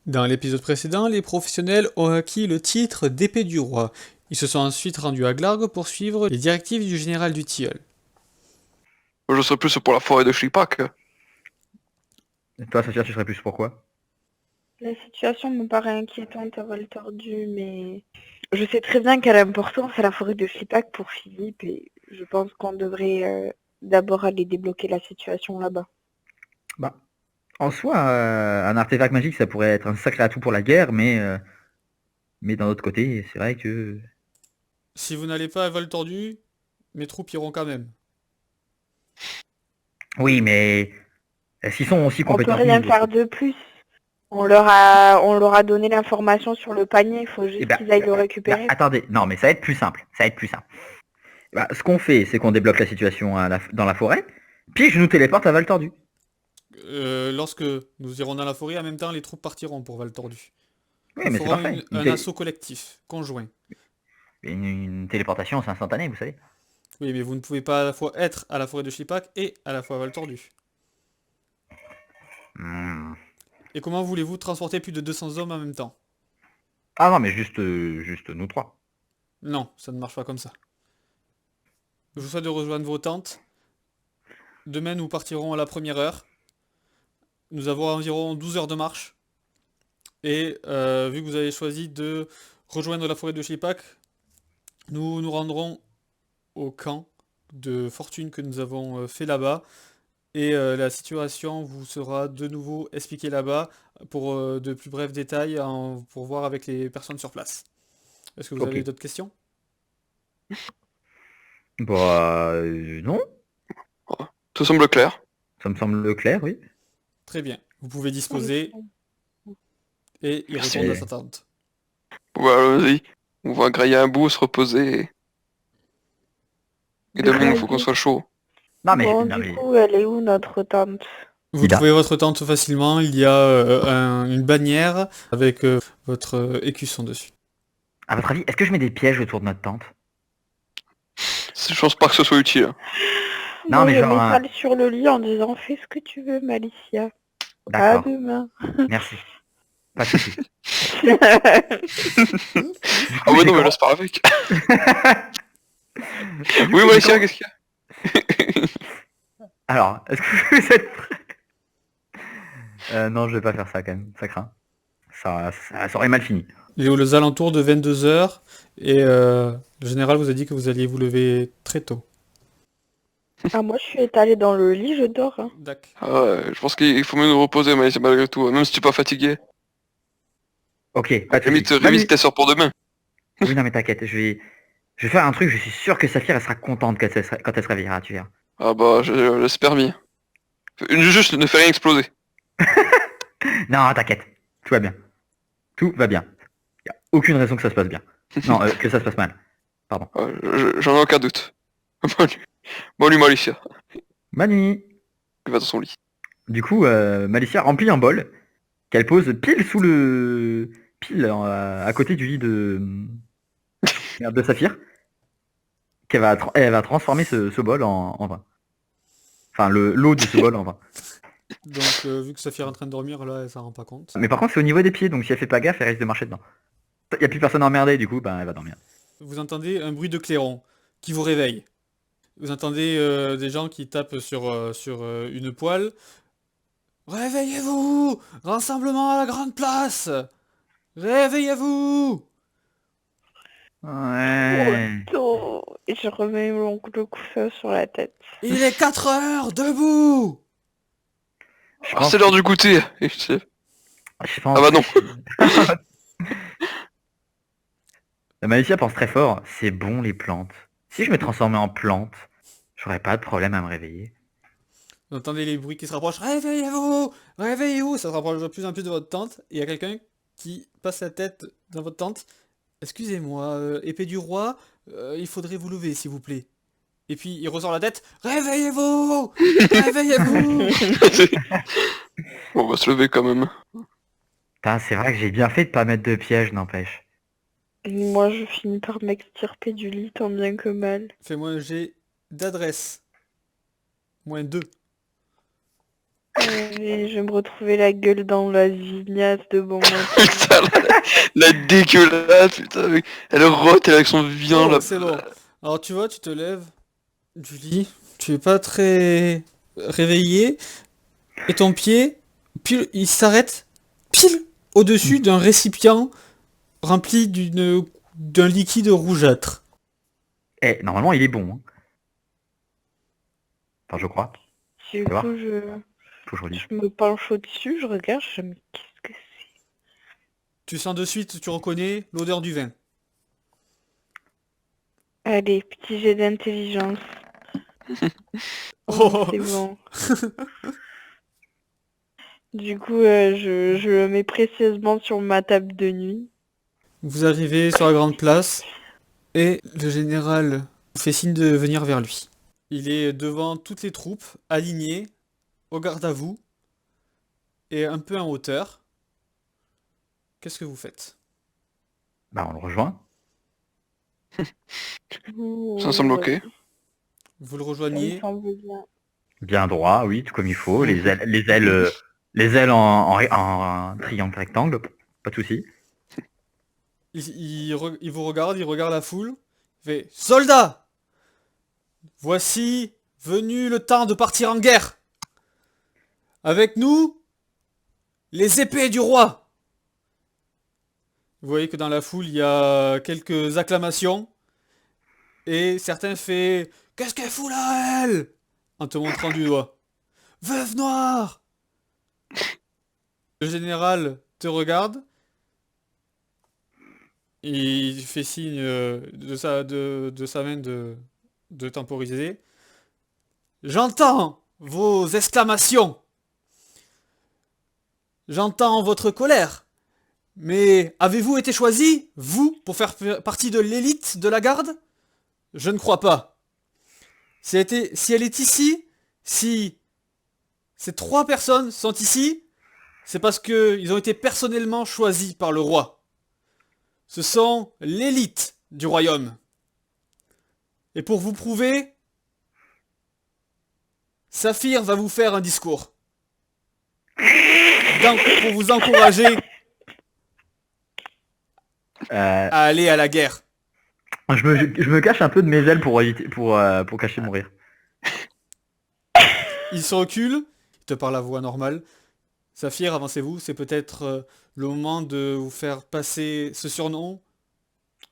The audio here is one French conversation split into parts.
Dans l'épisode précédent, les professionnels ont acquis le titre d'épée du roi. Ils se sont ensuite rendus à Glarg pour suivre les directives du général du Tilleul. Je serais plus pour la forêt de Chlipak. Et toi, Saphir, tu serais plus pourquoi? La situation me paraît inquiétante à vol tordu, mais je sais très bien quelle importance a la forêt de Chlipak pour Philippe et je pense qu'on devrait d'abord aller débloquer la situation là-bas. Bah, en soi, un artefact magique, ça pourrait être un sacré atout pour la guerre, mais d'un autre côté, c'est vrai que... Si vous n'allez pas à vol tordu, mes troupes iront quand même. Oui, mais est-ce qu'ils sont aussi On peut compétents que rien nous faire de plus. On leur a donné l'information sur le panier, il faut Eh juste ben, qu'ils aillent le récupérer. attendez, non, mais ça va être plus simple. Ça va être plus simple. Bah, ce qu'on fait, c'est qu'on débloque la situation dans la forêt, puis je nous téléporte à Val Tordu. Lorsque nous irons dans la forêt, en même temps, les troupes partiront pour Val tordu. Oui, Nous mais c'est ferons parfait. un assaut collectif, conjoint. Une téléportation, c'est instantané, vous savez. Oui, mais vous ne pouvez pas à la fois être à la forêt de Chlipak et à la fois à Val tordu. Hmm. Et comment voulez-vous transporter plus de 200 hommes en même temps? Ah non, mais juste nous trois. Non, ça ne marche pas comme ça. Je vous souhaite de rejoindre vos tentes. Demain, nous partirons à la première heure. Nous avons environ 12 heures de marche. Et vu que vous avez choisi de rejoindre la forêt de Chlipak, nous nous rendrons au camp de fortune que nous avons fait là-bas. Et la situation vous sera de nouveau expliquée là-bas pour de plus brefs détails pour voir avec les personnes sur place. Est-ce que vous Ok. avez d'autres questions? Bah, non. Tout semble clair. Ça me semble clair, oui. Très bien. Vous pouvez disposer et il Merci. retourne à sa tente. Voilà, vas-y. On va grailler un bout, se reposer. Et demain, il faut qu'on soit chaud. Non, mais... Bon, non, du mais... coup, elle est où notre tente? Vous Il a. trouvez votre tente facilement, il y a une bannière avec votre écusson dessus. À votre avis, est-ce que je mets des pièges autour de notre tente? Je pense pas que ce soit utile. Non, Moi, mais je genre... m'étale sur le lit en disant fais ce que tu veux, Malicia. À D'accord, demain. merci. Pas de soucis. Ah coup, ouais, j'ai non, mais comment- laisse pas avec. Du Oui, coup, Maïsia, j'ai qu'est-ce qu'il y a? Alors, est-ce que vous êtes prêts? Non, je vais pas faire ça quand même, ça craint. Ça aurait mal fini. Il est aux alentours de 22 heures et le général vous a dit que vous alliez vous lever très tôt. Ah, moi, je suis étalée dans le lit, je dors. Hein. D'accord. Ah ouais, je pense qu'il faut mieux nous reposer, Maïsia, malgré tout. Même si tu es pas fatigué. Ok, pas de Limite, soucis. révise tes sorts pour demain. Oui, non, mais t'inquiète, je vais faire un truc, je suis sûr que Saphir, elle sera contente quand elle se réveillera, tu verras. Ah bah, j'espère bien. Juste, ne fais rien exploser. Non, t'inquiète, tout va bien. Tout va bien. Y a aucune raison que ça se passe bien. Non, que ça se passe mal. Pardon. J'en ai aucun doute. Bon, lui, Maïsia, Mani. il va dans son lit. Du coup, Malicia remplit un bol qu'elle pose pile sous le... pile à côté du lit de... merde, de Saphir. Elle va transformer ce bol en vin. Enfin, l'eau de ce bol en vin. Donc vu que Saphir est en train de dormir, là, elle s'en rend pas compte. Mais par contre, c'est au niveau des pieds, donc si elle fait pas gaffe, elle risque de marcher dedans. Y a plus personne à emmerder, du coup, ben elle va dormir. Vous entendez un bruit de clairon qui vous réveille. Vous entendez des gens qui tapent sur une poêle. Réveillez-vous! Rassemblement à la grande place! Réveillez-vous! Ouais. Oh, et je remets le coussin sur la tête. Il est 4 heures, debout! Je Ah, pense c'est l'heure du goûter. Et je Ah pense bah non. Malicia pense très fort, c'est bon les plantes. Si je me transformais en plante, j'aurais pas de problème à me réveiller. Vous entendez les bruits qui se rapprochent. Réveillez-vous! Réveillez-vous! Ça se rapproche de plus en plus de votre tente. Et il y a quelqu'un qui passe la tête dans votre tente. Excusez-moi, épée du roi, il faudrait vous lever, s'il vous plaît. Et puis il ressort la tête. Réveillez-vous! Réveillez-vous! On va se lever quand même. Putain, c'est vrai que j'ai bien fait de pas mettre de piège, n'empêche. Moi, je finis par m'extirper du lit tant bien que mal. Fais-moi un jet d'adresse. -2. Et je vais me retrouver la gueule dans la vignasse de bon matin. Putain, la dégueulasse, putain, mec. Elle rote, elle avec son viand, Oh, là. c'est bon. Alors tu vois, tu te lèves du lit, tu es pas très réveillé, et ton pied, pile, il s'arrête pile au-dessus d'un récipient rempli d'un liquide rougeâtre. Eh, normalement, il est bon. Hein. Enfin, je crois. Du voir. coup, je Aujourd'hui. me penche au-dessus, je regarde, je me dis, qu'est-ce que c'est? Tu sens de suite, tu reconnais l'odeur du vin. Allez, petit jet d'intelligence. Oh. C'est bon. Du coup, je le mets précieusement sur ma table de nuit. Vous arrivez sur la grande place et le général vous fait signe de venir vers lui. Il est devant toutes les troupes, alignées, au garde à vous et un peu en hauteur. Qu'est-ce que vous faites? Bah, on le rejoint. Ça semble ok. Vous le Ça me rejoignez. semble bien. Bien droit, oui, tout comme il faut. Les ailes en triangle rectangle. Pas de souci. Il vous regarde, il regarde la foule. Il fait Soldats! Voici venu le temps de partir en guerre. Avec nous, les épées du roi. Vous voyez que dans la foule, il y a quelques acclamations. Et certains font Qu'est-ce qu'elle fout là, elle? En te montrant du doigt. Veuve noire! Le général te regarde. Il fait signe de sa main de temporiser. J'entends vos exclamations. J'entends votre colère. Mais avez-vous été choisi, vous, pour faire partie de l'élite de la garde? Je ne crois pas. Si elle est ici, si ces 3 personnes sont ici, c'est parce qu'ils ont été personnellement choisis par le roi. Ce sont l'élite du royaume. Et pour vous prouver, Saphir va vous faire un discours. Donc, pour vous encourager Euh, à aller à la guerre. je me cache un peu de mes ailes pour cacher mon rire. Il se recule, il te parle à voix normale. Saphir, avancez-vous, c'est peut-être le moment de vous faire passer ce surnom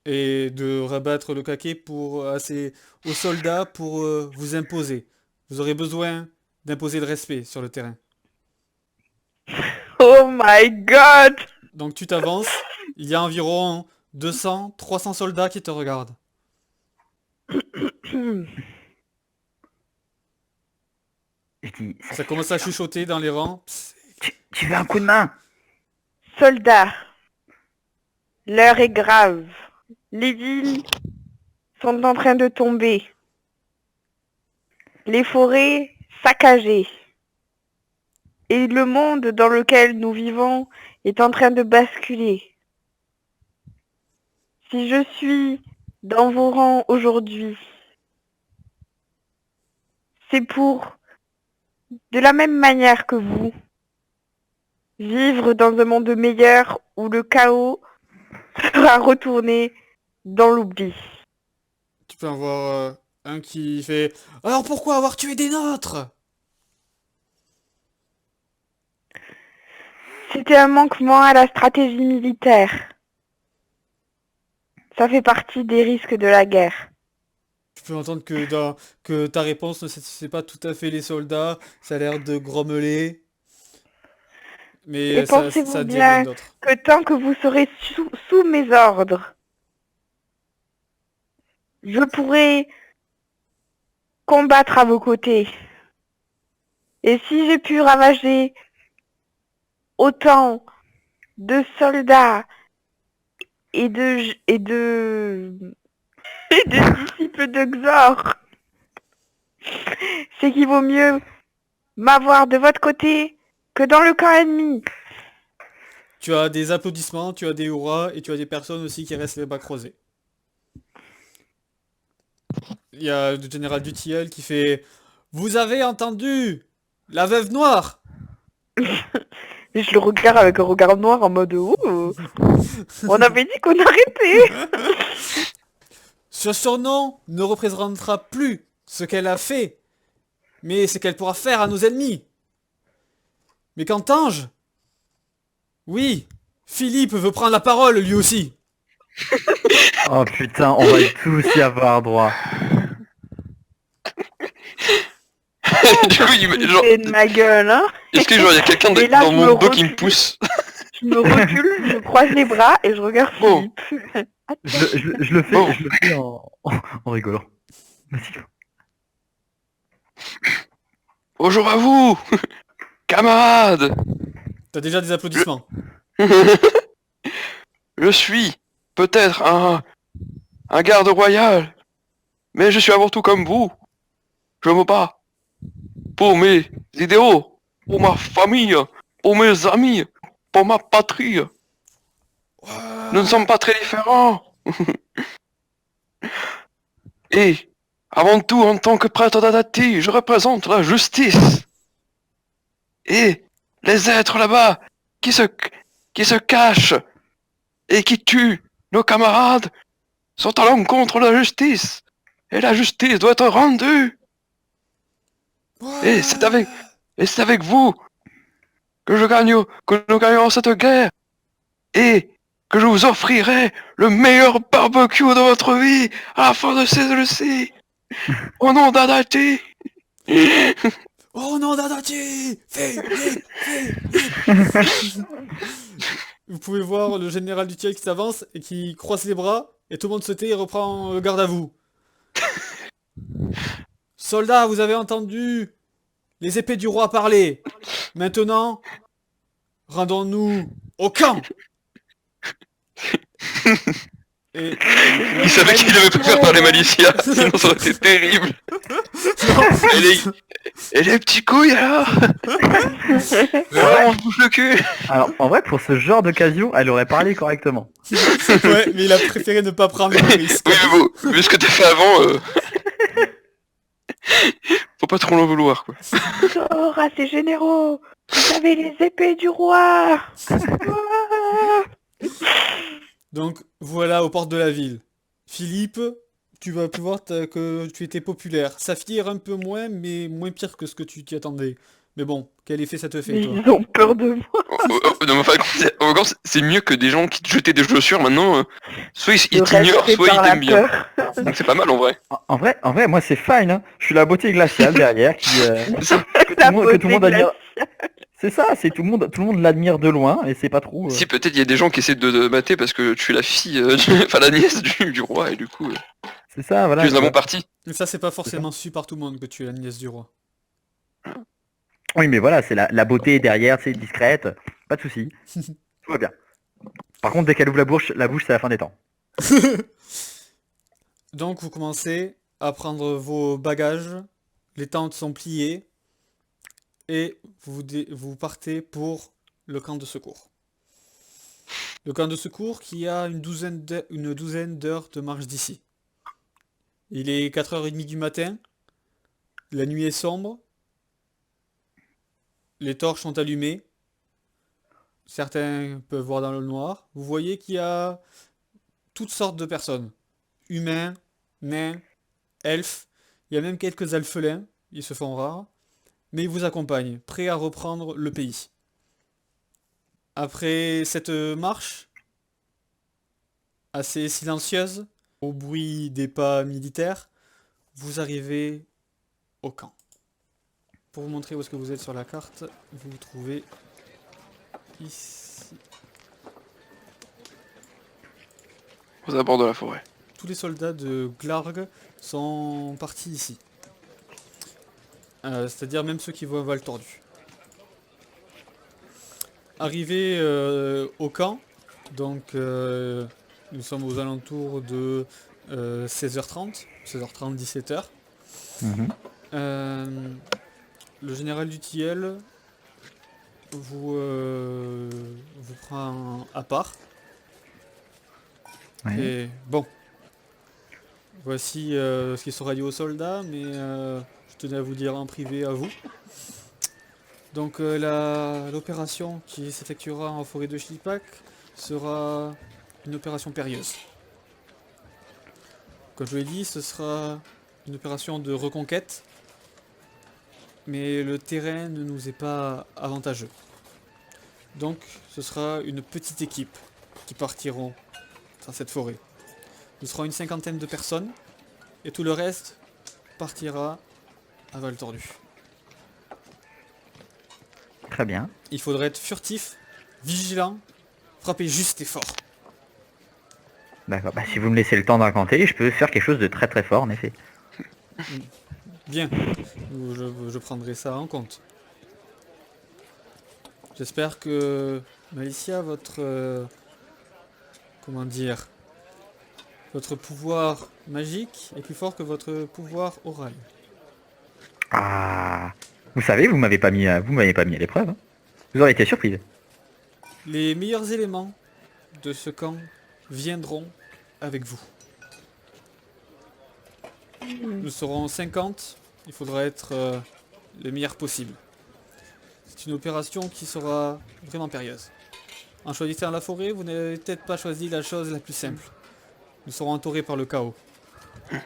et de rabattre le caquet aux soldats pour vous imposer. Vous aurez besoin d'imposer le respect sur le terrain. Oh my god! Donc tu t'avances, il y a environ 200, 300 soldats qui te regardent. Je dis, Ça commence à chuchoter dans les rangs. tu veux un coup de main? Soldats, l'heure est grave. Les villes sont en train de tomber. Les forêts saccagées. Et le monde dans lequel nous vivons est en train de basculer. Si je suis dans vos rangs aujourd'hui, c'est pour, de la même manière que vous, vivre dans un monde meilleur où le chaos sera retourné dans l'oubli. Tu peux en voir un qui fait Alors pourquoi avoir tué des nôtres? C'était un manquement à la stratégie militaire. Ça fait partie des risques de la guerre. Tu peux entendre que ta réponse ne satisfait pas tout à fait les soldats. Ça a l'air de grommeler. Mais Et ça pensez-vous dit rien bien d'autre. que tant que vous serez sous mes ordres, je pourrai combattre à vos côtés. Et si j'ai pu ravager autant de soldats et de disciples de Xor, c'est qu'il vaut mieux m'avoir de votre côté que dans le camp ennemi. Tu as des applaudissements, tu as des hurrahs et tu as des personnes aussi qui restent les bras croisés. Il y a le général Dutiel qui fait Vous avez entendu la veuve noire? Je le regarde avec un regard noir en mode oh, on avait dit qu'on arrêtait. Ce surnom ne représentera plus ce qu'elle a fait, mais ce qu'elle pourra faire à nos ennemis. Mais qu'entends-je? Oui, Philippe veut prendre la parole lui aussi. Oh putain, on va tous y avoir droit. Du coup, genre, C'est de ma gueule, hein. est-ce que genre y a quelqu'un Et là, dans je mon me dos qui me recule. pousse? Je me recule, je croise les bras et je regarde Bon. Philippe. Je le fais, Bon. je le fais en rigolant. Vas-y. Bonjour à vous, camarades. T'as déjà des applaudissements. Je suis peut-être un garde royal, mais je suis avant tout comme vous. Je me bats pour mes idéaux, pour ma famille, pour mes amis, pour ma patrie. Nous ne sommes pas très différents. Et, avant tout, en tant que prêtre d'Adati, je représente la justice. Et les êtres là-bas qui se cachent et qui tuent nos camarades sont à l'encontre de la justice. Et la justice doit être rendue. Et c'est avec vous que nous gagnons cette guerre. Et que je vous offrirai le meilleur barbecue de votre vie à la fin de celle-ci. Au nom d'Adati. Oh non, Dadati! Philippe! Vous pouvez voir le général du Tiel qui s'avance et qui croise les bras, et tout le monde se tait et reprend le garde à vous. Soldats, vous avez entendu les épées du roi parler. Maintenant, rendons-nous au camp. Et... Il savait qu'il devait pas faire parler Malicia, sinon ça aurait été terrible. Et les petits couilles alors. On se bouge le cul. Alors, en vrai, pour ce genre d'occasion, elle aurait parlé correctement. ouais, mais il a préféré ne pas prendre le risque. Oui mais bon, vu ce que t'as fait avant, faut pas trop l'en vouloir quoi. Sors à ces généraux. Vous avez les épées du roi. Donc voilà aux portes de la ville. Philippe, tu vas pouvoir que tu étais populaire. Saphir un peu moins, mais moins pire que ce que tu t'y attendais. Mais bon, quel effet ça te fait toi? Ils ont peur de moi. Non, mais enfin, c'est mieux que des gens qui te jetaient des chaussures maintenant. Soit ils Je t'ignorent, resterai soit ils par la t'aiment bien. peur. Donc c'est pas mal en vrai. En vrai, moi c'est fine. Hein. Je suis la beauté glaciale derrière qui que La tout le monde beauté admire. C'est ça, c'est tout le monde l'admire de loin et c'est pas trop. Si peut-être il y a des gens qui essaient de mater parce que tu es la fille, enfin la nièce du roi et du coup C'est ça, voilà. tu es un bon parti. Mais ça, c'est pas forcément su par tout le monde que tu es la nièce du roi. Oui, mais voilà, c'est la beauté derrière, c'est discrète, pas de souci. Tout va bien. Par contre, dès qu'elle ouvre la bouche, c'est la fin des temps. Donc vous commencez à prendre vos bagages, les tentes sont pliées, et vous partez pour le camp de secours. Le camp de secours qui a une douzaine d'heures de marche d'ici. Il est 4h30 du matin, la nuit est sombre, les torches sont allumées, certains peuvent voir dans le noir. Vous voyez qu'il y a toutes sortes de personnes, humains, nains, elfes, il y a même quelques alphelins, ils se font rares, mais ils vous accompagnent, prêts à reprendre le pays. Après cette marche, assez silencieuse, au bruit des pas militaires, vous arrivez au camp. Pour vous montrer où est-ce que vous êtes sur la carte, vous vous trouvez ici. Aux abords de la forêt. Tous les soldats de Glarg sont partis ici. C'est-à-dire même ceux qui voient Val tordu. Arrivé au camp, donc nous sommes aux alentours de 16h30, 17h. Le général du Tiel vous prend à part. Ouais. Et bon, voici ce qui sera dit aux soldats, mais je tenais à vous dire en privé à vous. Donc l'opération qui s'effectuera en forêt de Chillipack sera une opération périlleuse. Comme je l'ai dit, ce sera une opération de reconquête, mais le terrain ne nous est pas avantageux. Donc ce sera une petite équipe qui partiront dans cette forêt. Nous serons une cinquantaine de personnes, et tout le reste partira à Val Tordu. Très bien. Il faudrait être furtif, vigilant, frapper juste et fort. D'accord. Bah, si vous me laissez le temps d'incanter, je peux faire quelque chose de très très fort en effet. Bien, je prendrai ça en compte. J'espère que Malicia, comment dire, votre pouvoir magique est plus fort que votre pouvoir oral. Ah. Vous savez, vous m'avez pas mis à l'épreuve. Hein. Vous auriez été surprise. Les meilleurs éléments de ce camp viendront avec vous. Nous serons 50, il faudra être le meilleur possible. C'est une opération qui sera vraiment périlleuse. En choisissant la forêt, vous n'avez peut-être pas choisi la chose la plus simple. Nous serons entourés par le chaos. Je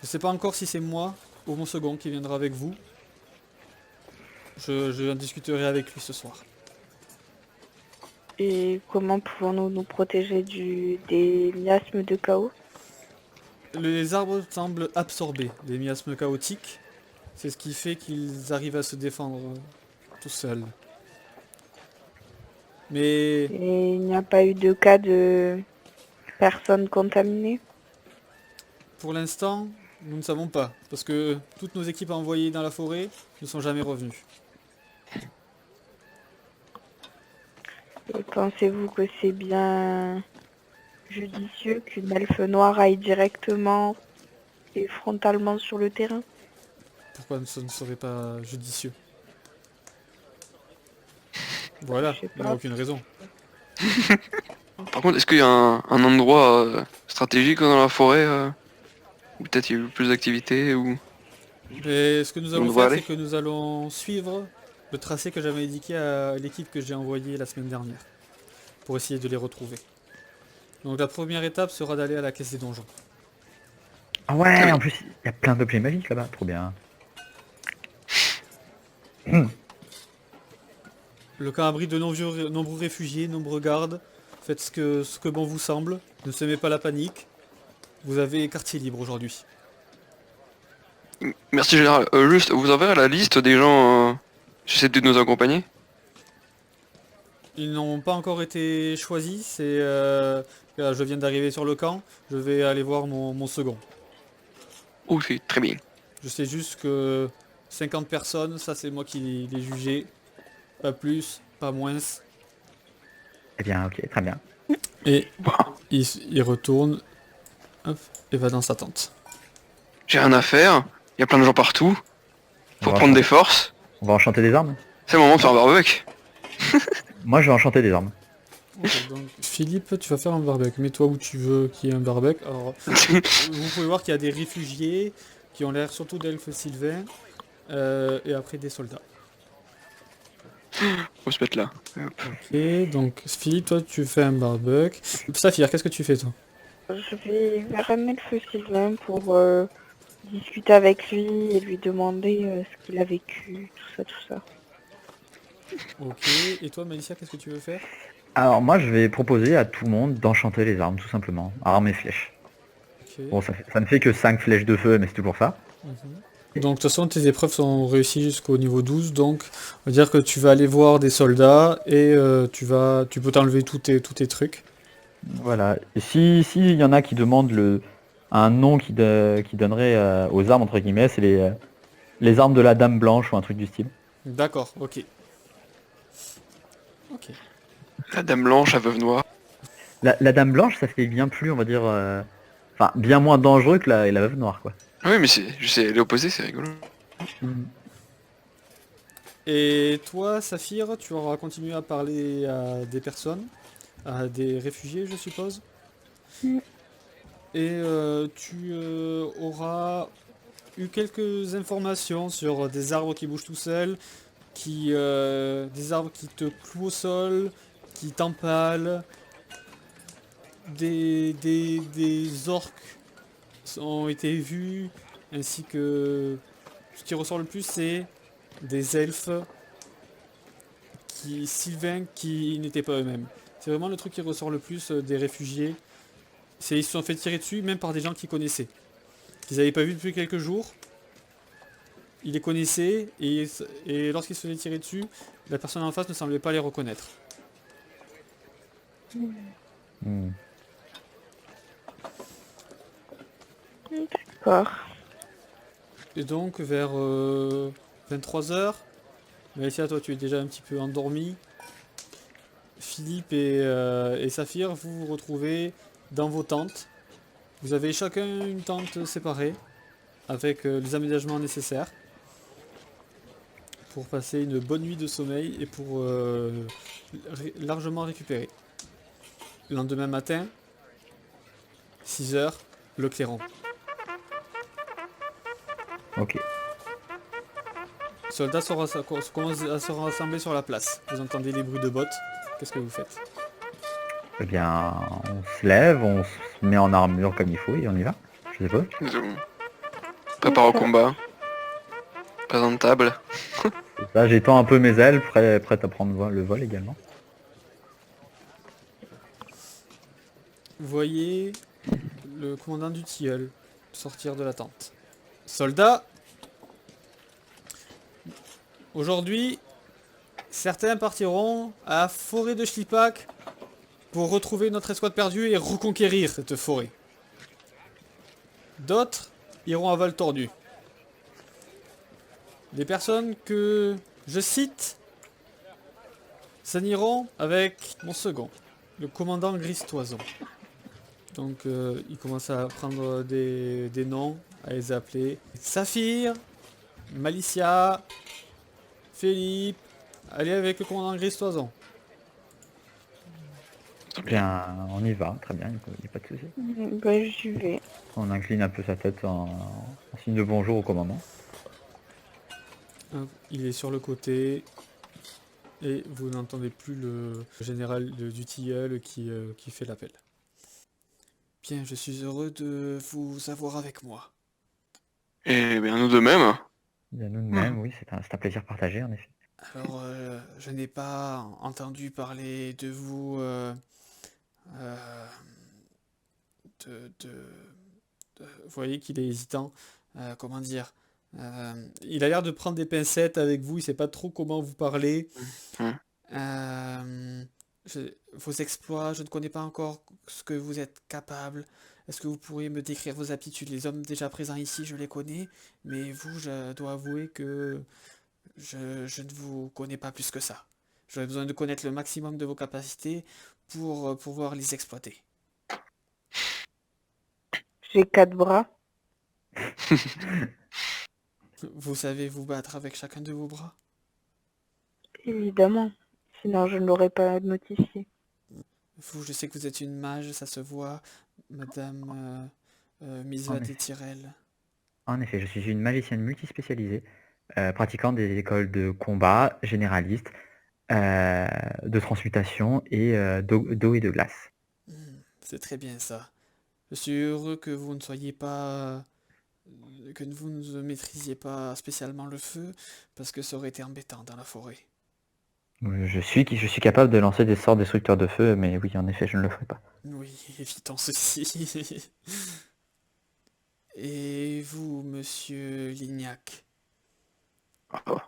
ne sais pas encore si c'est moi ou mon second qui viendra avec vous. Je en discuterai avec lui ce soir. Et comment pouvons-nous nous protéger des miasmes de chaos? Les arbres semblent absorber les miasmes chaotiques. C'est ce qui fait qu'ils arrivent à se défendre tout seuls. Mais Et il n'y a pas eu de cas de personnes contaminées? pour l'instant, nous ne savons pas. Parce que toutes nos équipes envoyées dans la forêt ne sont jamais revenues. Et pensez-vous que c'est bien judicieux qu'une elfe noire aille directement et frontalement sur le terrain? Pourquoi ce ne serait pas judicieux? Voilà, Je sais il n'y a pas. aucune raison. Par contre, est-ce qu'il y a un endroit stratégique dans la forêt où peut-être il y a eu plus d'activités ou... Et ce que nous allons doit faire, aller. c'est que nous allons suivre le tracé que j'avais indiqué à l'équipe que j'ai envoyée la semaine dernière, pour essayer de les retrouver. Donc la première étape sera d'aller à la caisse des donjons. Ah ouais, en plus, il y a plein d'objets magiques là-bas. Trop bien. Le camp abrite de nombreux réfugiés, nombreux gardes. Faites ce que bon vous semble. Ne semez pas la panique. Vous avez quartier libre aujourd'hui. Merci général. Juste, vous avez la liste des gens susceptibles de nous accompagner? Ils n'ont pas encore été choisis. Là, je viens d'arriver sur le camp. Je vais aller voir mon second. Oh, c'est très bien. Je sais juste que 50 personnes, ça c'est moi qui les jugé. Pas plus, pas moins. Eh bien, ok, très bien. Et Bon, il retourne. Hop, et va dans sa tente. j'ai rien à faire. Il y a plein de gens partout. On Faut va prendre des enchanter- forces. On va enchanter des armes. C'est le moment de faire un barbecue. Moi, je vais enchanter des armes. Ok, donc, Philippe, tu vas faire un barbecue. Mets-toi où tu veux qu'il y ait un barbecue. Alors, vous pouvez voir qu'il y a des réfugiés qui ont l'air surtout d'elfes sylvains. Et après des soldats. Faut se mettre là. Ok, donc Philippe, toi tu fais un barbecue. Saphir, qu'est-ce que tu fais toi? Je vais vers un elfe sylvain pour discuter avec lui et lui demander ce qu'il a vécu, tout ça. Ok, et toi Malicia, qu'est-ce que tu veux faire? Alors, moi, je vais proposer à tout le monde d'enchanter les armes, tout simplement. Armes et flèches. Ok. Bon, ça ne fait que 5 flèches de feu, mais c'est toujours ça. Mhm. Donc de toute façon tes épreuves sont réussies jusqu'au niveau 12, donc on va dire que tu vas aller voir des soldats et tu peux t'enlever tous tes trucs. Voilà. Et si y en a qui demandent un nom qui donnerait aux armes, entre guillemets, c'est les armes de la Dame Blanche ou un truc du style. D'accord, ok. Ok. La dame blanche, la veuve noire. La Dame Blanche, ça fait bien plus, on va dire... Enfin, bien moins dangereux que la Veuve Noire, quoi. Ah oui, mais je sais, l'opposé, c'est rigolo. Et toi Saphir, tu auras continué à parler à des personnes, à des réfugiés je suppose. Mm. Et tu auras eu quelques informations sur des arbres qui bougent tout seuls, des arbres qui te clouent au sol, qui t'empalent, des orques ont été vus, ainsi que ce qui ressort le plus, c'est des elfes sylvains qui n'étaient pas eux-mêmes. C'est vraiment le truc qui ressort le plus des réfugiés. Ils se sont fait tirer dessus, même par des gens qu'ils connaissaient. Qu'ils n'avaient pas vu depuis quelques jours. Ils les connaissaient, et lorsqu'ils se faisaient tirer dessus, la personne en face ne semblait pas les reconnaître. Hmm. D'accord. Et donc, vers 23h, Maïsia, toi tu es déjà un petit peu endormi. Philippe et Saphir, vous vous retrouvez dans vos tentes. Vous avez chacun une tente séparée, avec les aménagements nécessaires pour passer une bonne nuit de sommeil et pour largement récupérer. Le lendemain matin, 6h, le clairon. Ok. Soldats commencent à se rassembler sur la place. Vous entendez les bruits de bottes. Qu'est-ce que vous faites? Eh bien, on se lève, on se met en armure comme il faut et on y va. Je sais pas. Prépare au combat. Présentable. Là, j'étends un peu mes ailes, prête à prendre le vol également. Vous voyez le commandant du tilleul sortir de la tente. Soldats, aujourd'hui, certains partiront à la forêt de Schlipak pour retrouver notre escouade perdue et reconquérir cette forêt. D'autres iront à Val Tordu. Les personnes que je cite s'en iront avec mon second, le commandant Gristoison. Donc il commence à prendre des noms, à les appeler. Saphir, Malicia, Philippe, allez avec le commandant Gristoison. Eh bien, on y va, très bien, il n'y a pas de souci. Bah, j'y vais. On incline un peu sa tête en signe de bonjour au commandant. Il est sur le côté et vous n'entendez plus le général du tilleul qui fait l'appel. Bien, je suis heureux de vous avoir avec moi. Eh bien, nous de même. Bien, nous de même, oui, c'est un plaisir partagé en effet. Alors, je n'ai pas entendu parler de vous vous voyez qu'il est hésitant. Comment dire? Il a l'air de prendre des pincettes avec vous, il sait pas trop comment vous parler. Vos exploits, je ne connais pas encore ce que vous êtes capable. Est-ce que vous pourriez me décrire vos aptitudes? Les hommes déjà présents ici, je les connais, mais vous, je dois avouer que je ne vous connais pas plus que ça. J'aurais besoin de connaître le maximum de vos capacités pour pouvoir les exploiter. J'ai 4 bras. Vous savez vous battre avec chacun de vos bras? Évidemment. Sinon, je ne l'aurais pas notifié. Vous, je sais que vous êtes une mage, ça se voit, Madame Misvat En et effet. Tyrell. En effet, je suis une magicienne multispécialisée, pratiquant des écoles de combat généralistes, de transmutation et d'eau et de glace. C'est très bien ça. Je suis heureux que vous ne soyez pas... que vous ne maîtrisiez pas spécialement le feu, parce que ça aurait été embêtant dans la forêt. Je suis capable de lancer des sorts destructeurs de feu, mais oui, en effet, je ne le ferai pas. Oui, évitons ceci. Et vous, monsieur Lignac?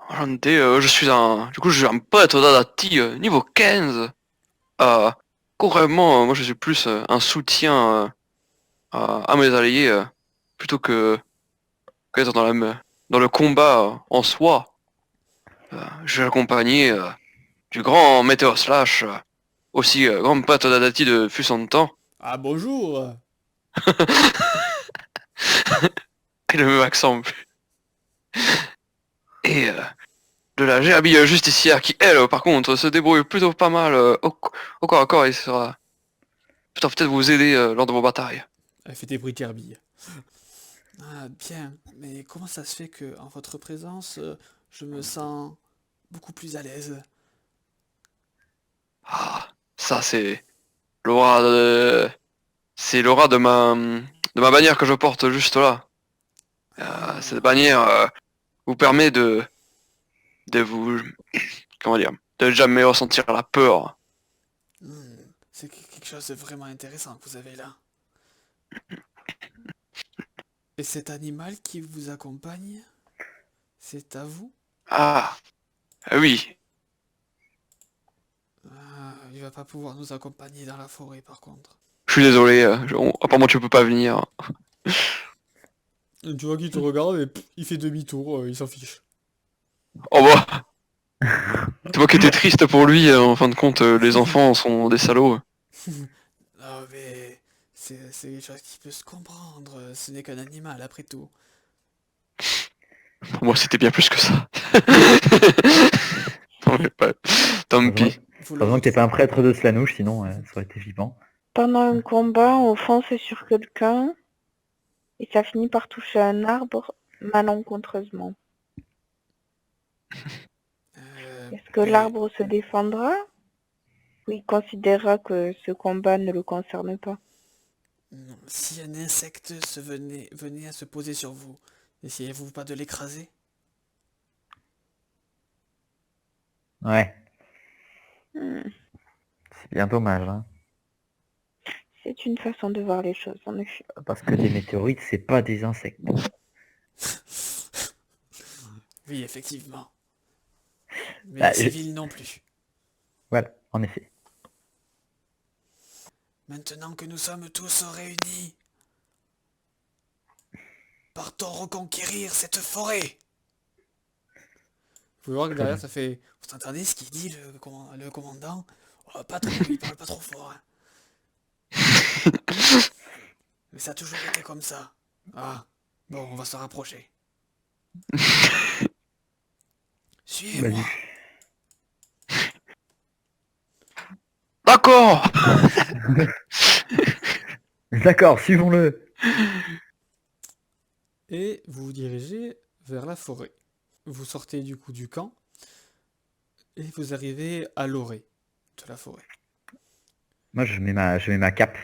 Enchanté, je suis un prêtre d'Adati niveau 15. Concrètement, moi je suis plus un soutien à mes alliés plutôt qu'être dans le combat en soi. Je suis accompagné du grand Météo Slash, aussi grand prêtre d'Adati de fut son temps. Ah bonjour! Et le même accent en plus. Et de la gerbille justicière qui, elle, par contre, se débrouille plutôt pas mal au corps à corps et sera peut-être vous aider lors de vos batailles. Elle fait des bruits de gerbille. Ah, bien, mais comment ça se fait que, en votre présence, je me sens beaucoup plus à l'aise? Ah, ça c'est l'aura de... C'est l'aura de ma bannière que je porte juste là. Cette Ah, bannière vous permet de vous... Comment dire? De jamais ressentir la peur. hmm, c'est quelque chose de vraiment intéressant que vous avez là. Et cet animal qui vous accompagne, c'est à vous? Ah, oui. Ah, il va pas pouvoir nous accompagner dans la forêt par contre. Je suis désolé. Apparemment tu peux pas venir. Tu vois qu'il te regarde et pff, il fait demi-tour, il s'en fiche. Oh bah, tu vois que t'es triste pour lui. En fin de compte, les enfants sont des salauds. Ah mais c'est quelque chose qui peut se comprendre, ce n'est qu'un animal après tout. Pour moi c'était bien plus que ça. Non, mais pas- Tant Heureusement, pis. Vous le heureusement que t'es pas un retrouverez. prêtre de Slanouche, sinon ça aurait été flippant. Pendant un combat, on fonce sur quelqu'un et ça finit par toucher un arbre malencontreusement. Est-ce que Mais l'arbre se défendra ou il considérera que ce combat ne le concerne pas? non, si un insecte venait à se poser sur vous, essayez-vous pas de l'écraser? Ouais, Hmm, c'est bien dommage, hein. c'est une façon de voir les choses, en effet. Parce que des météorites, c'est pas des insectes. Oui, effectivement. Mais Bah, les civils non plus. voilà, en effet. Maintenant que nous sommes tous réunis, partons reconquérir cette forêt. Vous pouvez voir que Très derrière bien. ça fait... Vous entendez ce qu'il dit le commandant? Oh, pas trop, il parle pas trop fort, hein. Mais ça a toujours été comme ça. Ah, bon, on va se rapprocher. Vas-y. Suivez-moi. D'accord. D'accord, suivons-le. Et vous vous dirigez vers la forêt. Vous sortez du coup du camp et vous arrivez à l'orée de la forêt. Moi, je mets ma cape.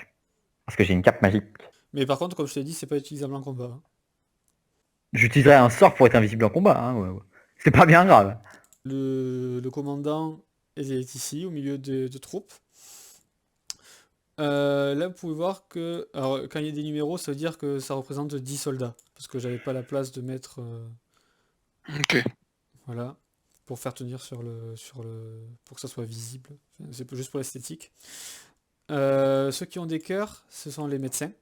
Parce que j'ai une cape magique. Mais par contre, comme je t'ai dit, c'est pas utilisable en combat, hein. J'utiliserai un sort pour être invisible en combat, hein, ouais. C'est pas bien grave. Le commandant est ici, au milieu de troupes. Là, vous pouvez voir que alors, quand il y a des numéros, ça veut dire que ça représente 10 soldats. Parce que j'avais pas la place de mettre... Ok. voilà. Pour faire tenir pour que ça soit visible. Enfin, c'est juste pour l'esthétique. Ceux qui ont des cœurs, ce sont les médecins.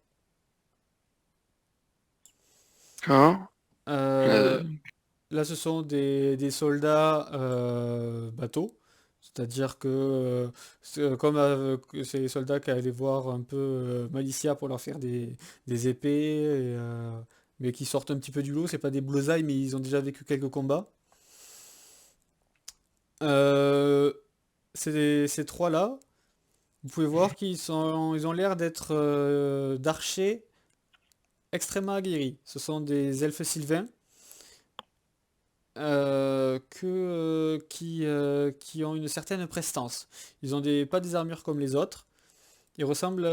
Hein Euh, Là, ce sont des soldats bateaux. C'est-à-dire que comme que c'est les soldats qui allaient voir un peu Malicia pour leur faire des épées, mais qui sortent un petit peu du lot. C'est pas des blousailles, mais ils ont déjà vécu quelques combats. Euh, ces trois-là, vous pouvez voir ils ont l'air d'être d'archers extrêmement aguerris. Ce sont des elfes sylvains qui ont une certaine prestance. Ils ont pas des armures comme les autres. Ils ressemblent,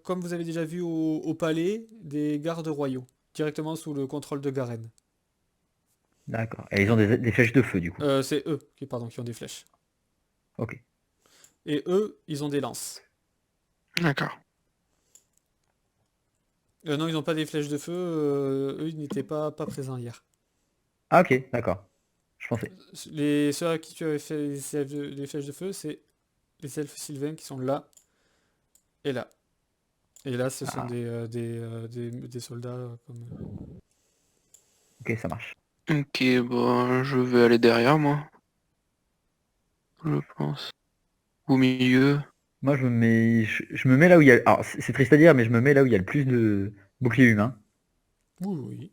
comme vous avez déjà vu au palais, des gardes royaux, directement sous le contrôle de Garen. D'accord. Et ils ont des flèches de feu, du coup. C'est eux qui ont des flèches. Ok. Et eux, ils ont des lances. D'accord. Non, ils n'ont pas des flèches de feu. Eux, ils n'étaient pas présents hier. Ah, ok, d'accord. Je pensais. Ceux à qui tu avais fait les flèches de feu, c'est les elfes sylvains qui sont là et là. Et là, ce sont Ah, des soldats comme... ok, ça marche. Ok, bon, je vais aller derrière moi, je pense. Au milieu. Moi, je me mets là où il y a... Alors, c'est triste à dire, mais je me mets là où il y a le plus de boucliers humains. Oui, oui.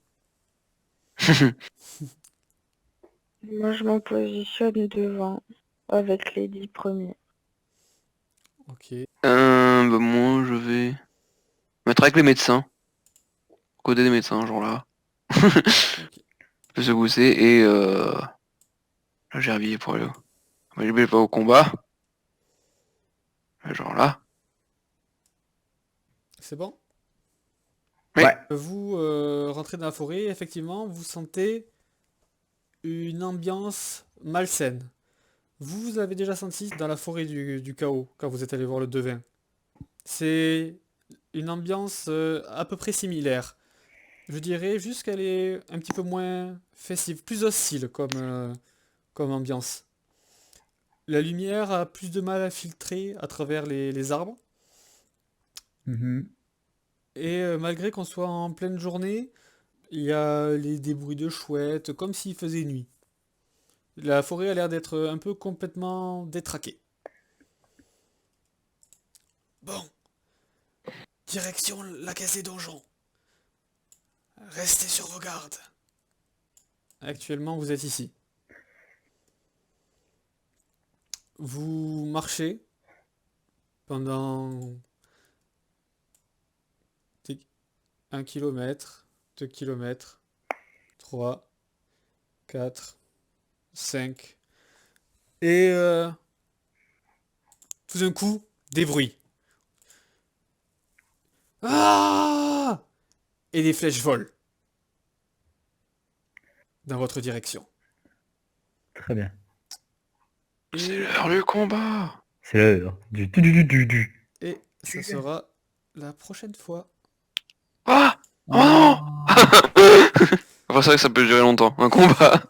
Moi, je me positionne devant avec les 10 premiers. Ok. Bah moi je vais mettre avec les médecins. Côté des médecins, genre là. peut se booster et là j'ai habillé pour aller où? Je vais pas au combat. Genre là. C'est bon? Oui. Ouais. Vous rentrez dans la forêt, effectivement, vous sentez une ambiance malsaine. Vous avez déjà senti dans la forêt du chaos quand vous êtes allé voir le devin. C'est une ambiance à peu près similaire. Je dirais juste qu'elle est un petit peu moins festive, plus hostile comme ambiance. La lumière a plus de mal à filtrer à travers les arbres. Mhm. Et malgré qu'on soit en pleine journée, il y a des bruits de chouettes, comme s'il faisait nuit. La forêt a l'air d'être un peu complètement détraquée. Bon, direction la caisse des donjons. Restez sur vos gardes. Actuellement, vous êtes ici. Vous marchez pendant 1 kilomètre, 2 kilomètres, 3, 4, 5. Et tout d'un coup, des bruits. Ah! Et des flèches volent dans votre direction. Très bien. C'est Et, l'heure du combat. C'est l'heure du. et ça sera la prochaine fois. Ah! Oh Oh. non! Enfin, c'est vrai que ça peut durer longtemps, un combat.